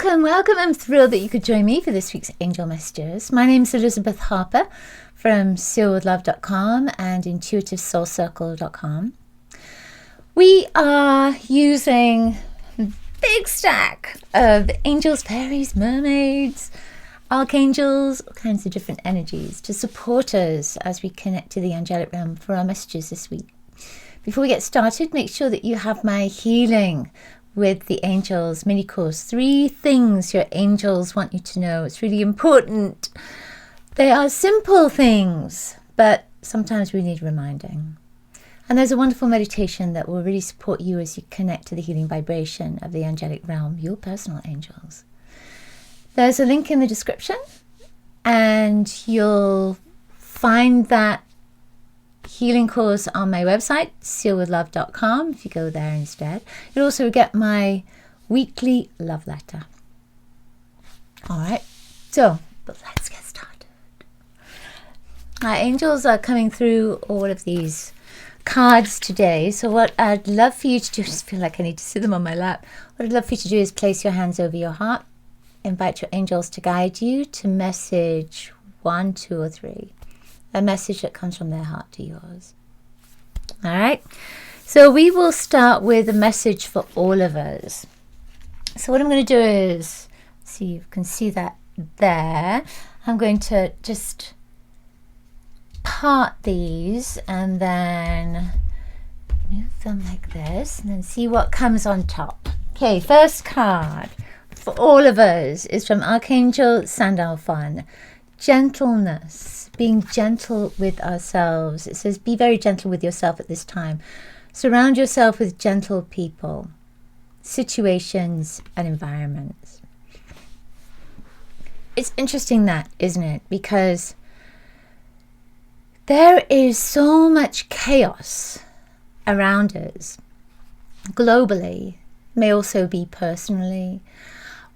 Welcome. I'm thrilled that you could join me for this week's Angel Messages. My name's Elizabeth Harper from SealWithLove.com and IntuitiveSoulCircle.com. We are using a big stack of angels, fairies, mermaids, archangels, all kinds of different energies to support us as we connect to the angelic realm for our messages this week. Before we get started, make sure that you have my healing with the angels mini course. 3 things your angels want you to know. It's really important. They are simple things, but sometimes we need reminding. And there's a wonderful meditation that will really support you as you connect to the healing vibration of the angelic realm, your personal angels. There's a link in the description, and you'll find that healing course on my website, SealWithLove.com, if you go there instead. You'll also get my weekly love letter. All right, but let's get started. My angels are coming through all of these cards today. So what I'd love for you to do, I just feel like I need to sit them on my lap. What I'd love for you to do is place your hands over your heart. Invite your angels to guide you to message 1, 2, or 3. A message that comes from their heart to yours. All right. So we will start with a message for all of us. So what I'm going to do is, see, you can see that there. I'm going to just part these and then move them like this and then see what comes on top. Okay, first card for all of us is from Archangel Sandalphon. Gentleness, being gentle with ourselves. It says, be very gentle with yourself at this time. Surround yourself with gentle people, situations, and environments. It's interesting that, isn't it? Because there is so much chaos around us, globally, may also be personally,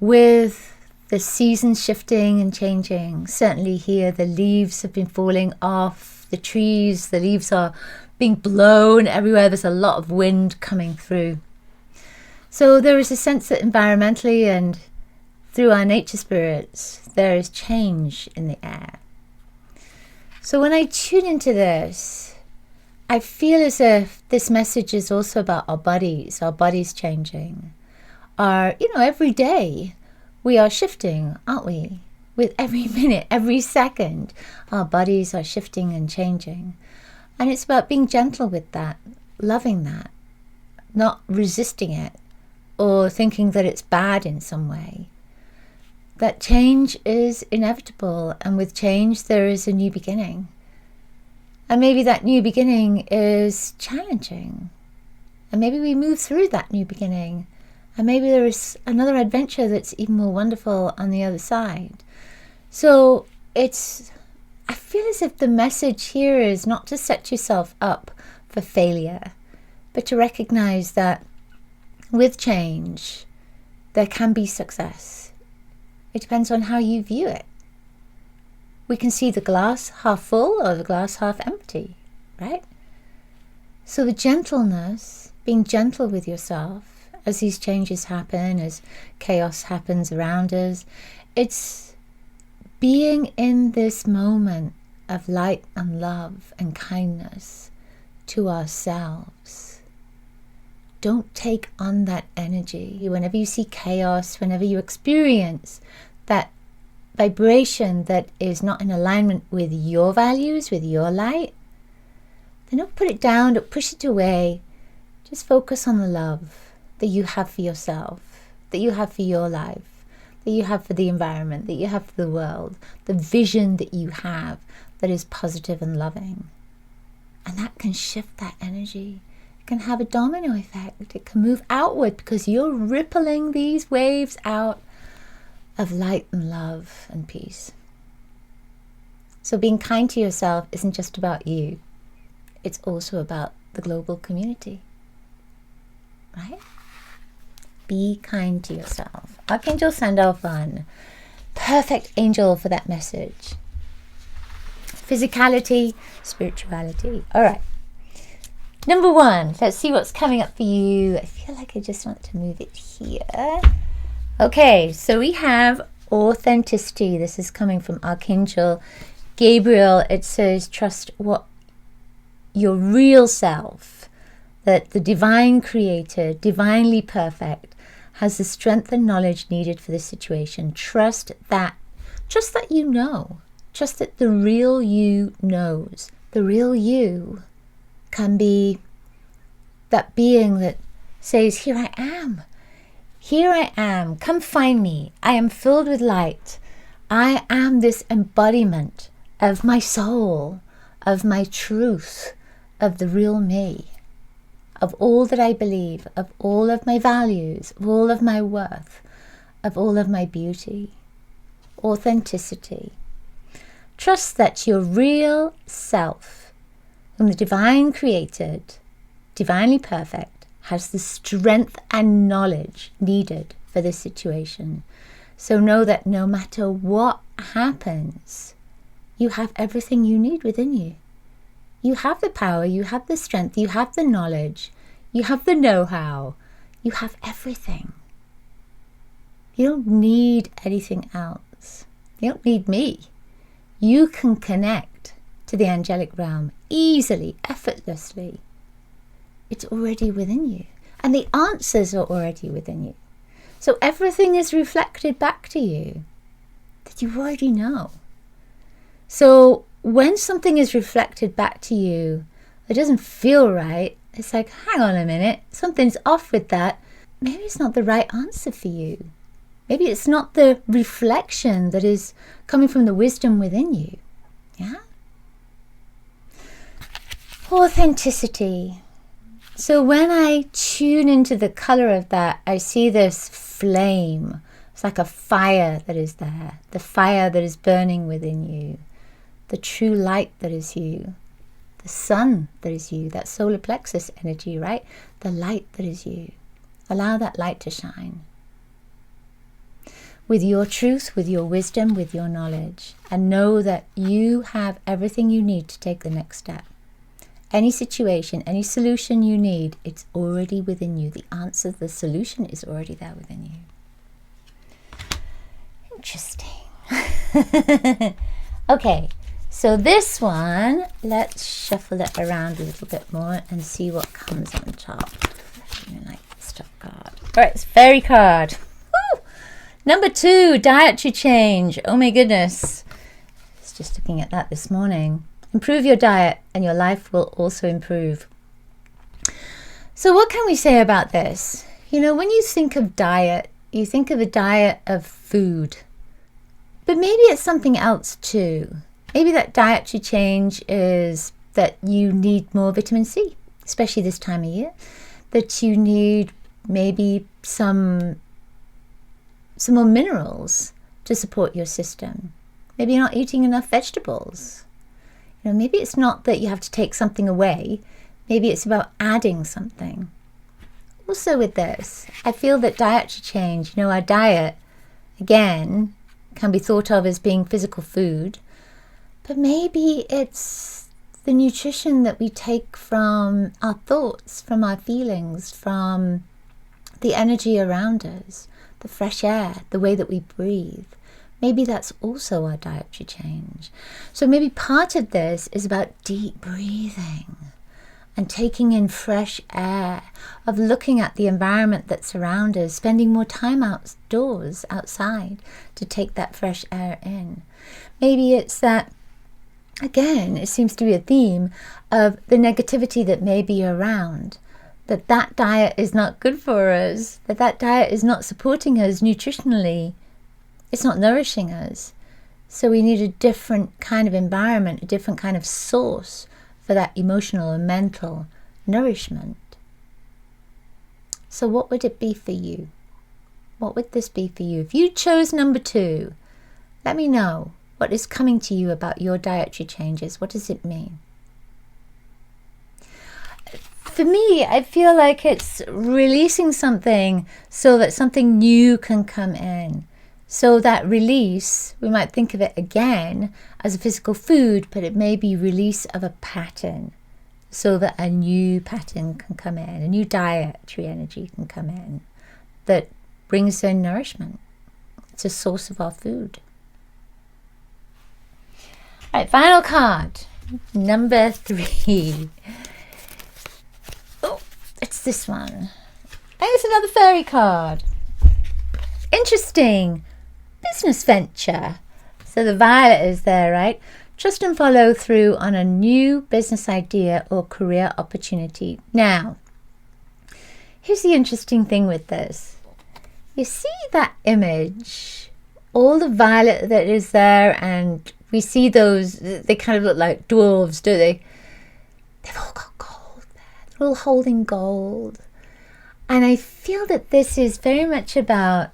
with the seasons shifting and changing. Certainly here, the leaves have been falling off the trees. The leaves are being blown everywhere. There's a lot of wind coming through. So there is a sense that environmentally and through our nature spirits, there is change in the air. So when I tune into this, I feel as if this message is also about our bodies changing. Every day, we are shifting, aren't we? With every minute, every second, our bodies are shifting and changing. And it's about being gentle with that, loving that, not resisting it or thinking that it's bad in some way. That change is inevitable, and with change there is a new beginning. And maybe that new beginning is challenging. And maybe we move through that new beginning. And maybe there is another adventure that's even more wonderful on the other side. So I feel as if the message here is not to set yourself up for failure, but to recognize that with change, there can be success. It depends on how you view it. We can see the glass half full or the glass half empty, right? So the gentleness, being gentle with yourself, as these changes happen, as chaos happens around us, it's being in this moment of light and love and kindness to ourselves. Don't take on that energy. Whenever you see chaos, whenever you experience that vibration that is not in alignment with your values, with your light, then don't put it down, don't push it away. Just focus on the love that you have for yourself, that you have for your life, that you have for the environment, that you have for the world, the vision that you have that is positive and loving. And that can shift that energy. It can have a domino effect. It can move outward because you're rippling these waves out of light and love and peace. So being kind to yourself isn't just about you. It's also about the global community, right? Be kind to yourself. Archangel Sandalphon, perfect angel for that message. Physicality, spirituality. All right. Number 1, let's see what's coming up for you. I feel like I just want to move it here. Okay, so we have authenticity. This is coming from Archangel Gabriel. It says, trust what your real self, that the divine creator, divinely perfect, has the strength and knowledge needed for this situation. Trust that you know. Trust that the real you knows. The real you can be that being that says, here I am. Here I am. Come find me. I am filled with light. I am this embodiment of my soul, of my truth, of the real me, of all that I believe, of all of my values, of all of my worth, of all of my beauty. Authenticity. Trust that your real self, whom the divine created, divinely perfect, has the strength and knowledge needed for this situation. So know that no matter what happens, you have everything you need within you. You have the power, you have the strength, you have the knowledge, you have the know-how, you have everything. You don't need anything else. You don't need me. You can connect to the angelic realm easily, effortlessly. It's already within you. And the answers are already within you. So everything is reflected back to you that you already know. So when something is reflected back to you, it doesn't feel right. It's like, hang on a minute, something's off with that. Maybe it's not the right answer for you. Maybe it's not the reflection that is coming from the wisdom within you. Yeah? Authenticity. So when I tune into the color of that, I see this flame. It's like a fire that is there. The fire that is burning within you. The true light that is you. The sun that is you. That solar plexus energy, right? The light that is you. Allow that light to shine. With your truth, with your wisdom, with your knowledge. And know that you have everything you need to take the next step. Any situation, any solution you need, it's already within you. The answer, the solution is already there within you. Interesting. Okay, so this one, let's shuffle it around a little bit more and see what comes on top. I like this top card. All right, it's fairy card. Woo! Number 2, dietary change. Oh my goodness. I was just looking at that this morning. Improve your diet and your life will also improve. So what can we say about this? You know, when you think of diet, you think of a diet of food. But maybe it's something else too. Maybe that dietary change is that you need more vitamin C, especially this time of year. That you need maybe some more minerals to support your system. Maybe you're not eating enough vegetables. You know, maybe it's not that you have to take something away. Maybe it's about adding something. Also with this, I feel that dietary change, you know, our diet, again, can be thought of as being physical food. But maybe it's the nutrition that we take from our thoughts, from our feelings, from the energy around us, the fresh air, the way that we breathe. Maybe that's also our dietary change. So maybe part of this is about deep breathing and taking in fresh air, of looking at the environment that's around us, spending more time outdoors, outside, to take that fresh air in. Maybe it's that, again, it seems to be a theme of the negativity that may be around, that diet is not good for us, that diet is not supporting us nutritionally. It's not nourishing us. So we need a different kind of environment, a different kind of source for that emotional and mental nourishment. So what would it be for you? What would this be for you? If you chose number 2, let me know what is coming to you about your dietary changes. What does it mean? For me, I feel like it's releasing something so that something new can come in. So that release, we might think of it again as a physical food, but it may be release of a pattern so that a new pattern can come in, a new dietary energy can come in that brings in nourishment. It's a source of our food. All right, final card, number 3. Oh, it's this one. And it's another fairy card. Interesting. Business venture. So the violet is there, right? Trust and follow through on a new business idea or career opportunity. Now, here's the interesting thing with this. You see that image, all the violet that is there, and we see those, they kind of look like dwarves, don't they? They've all got gold there. They're all holding gold. And I feel that this is very much about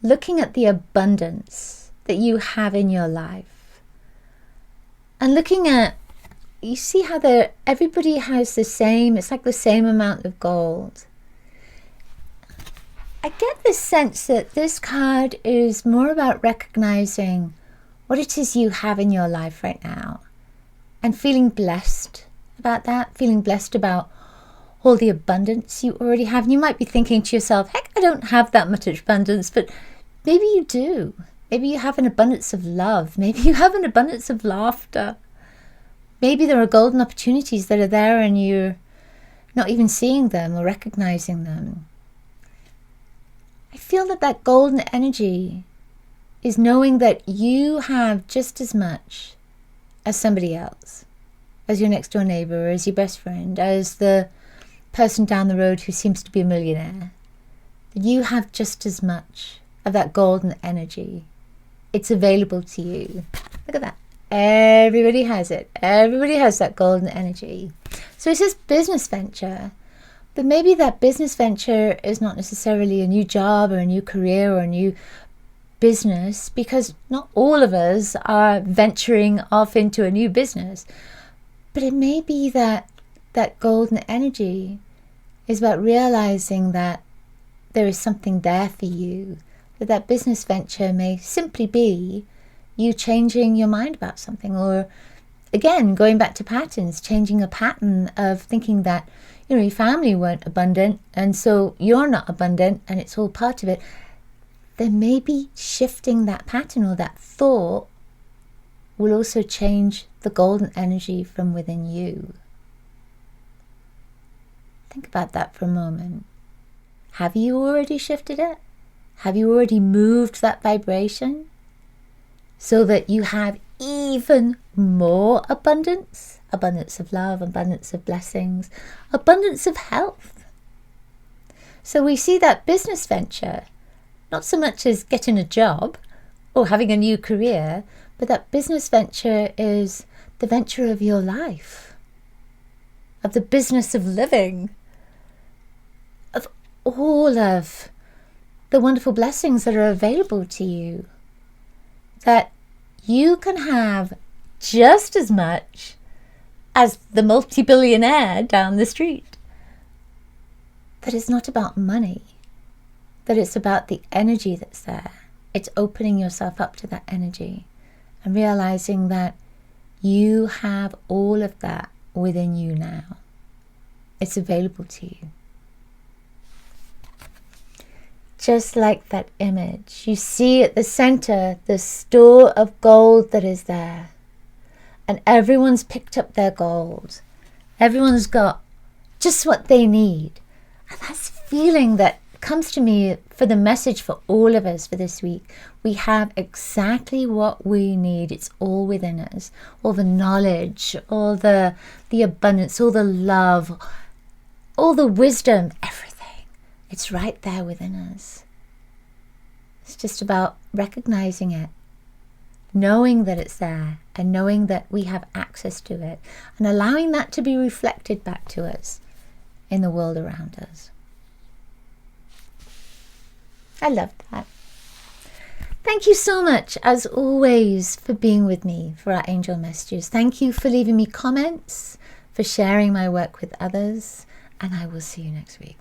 looking at the abundance that you have in your life. And looking at, you see how everybody has the same, it's like the same amount of gold. I get this sense that this card is more about recognizing what it is you have in your life right now and feeling blessed about that, feeling blessed about all the abundance you already have. And you might be thinking to yourself, heck, I don't have that much abundance, but maybe you do. Maybe you have an abundance of love. Maybe you have an abundance of laughter. Maybe there are golden opportunities that are there and you're not even seeing them or recognizing them. I feel that golden energy is knowing that you have just as much as somebody else, as your next door neighbor, as your best friend, as the person down the road who seems to be a millionaire. You have just as much of that golden energy. It's available to you. Look at that. Everybody has it. Everybody has that golden energy. So it says business venture. But maybe that business venture is not necessarily a new job or a new career or a new business, because not all of us are venturing off into a new business. But it may be that golden energy is about realizing that there is something there for you, that business venture may simply be you changing your mind about something, or again, going back to patterns, changing a pattern of thinking that, your family weren't abundant and so you're not abundant and it's all part of it. Then maybe shifting that pattern or that thought will also change the golden energy from within you. Think about that for a moment. Have you already shifted it? Have you already moved that vibration so that you have even more abundance? Abundance of love, abundance of blessings, abundance of health. So we see that business venture, not so much as getting a job or having a new career, but that business venture is the venture of your life, of the business of living, of all of the wonderful blessings that are available to you, that you can have just as much as the multi-billionaire down the street. That it's not about money, that it's about the energy that's there. It's opening yourself up to that energy and realizing that you have all of that within you now. It's available to you. Just like that image, you see at the center the store of gold that is there. And everyone's picked up their gold. Everyone's got just what they need. And that's feeling that comes to me for the message for all of us for this week. We have exactly what we need. It's all within us. All the knowledge, all the abundance, all the love, all the wisdom, everything. It's right there within us. It's just about recognizing it, knowing that it's there, and knowing that we have access to it, and allowing that to be reflected back to us in the world around us. I love that. Thank you so much, as always, for being with me for our angel messages. Thank you for leaving me comments, for sharing my work with others, and I will see you next week.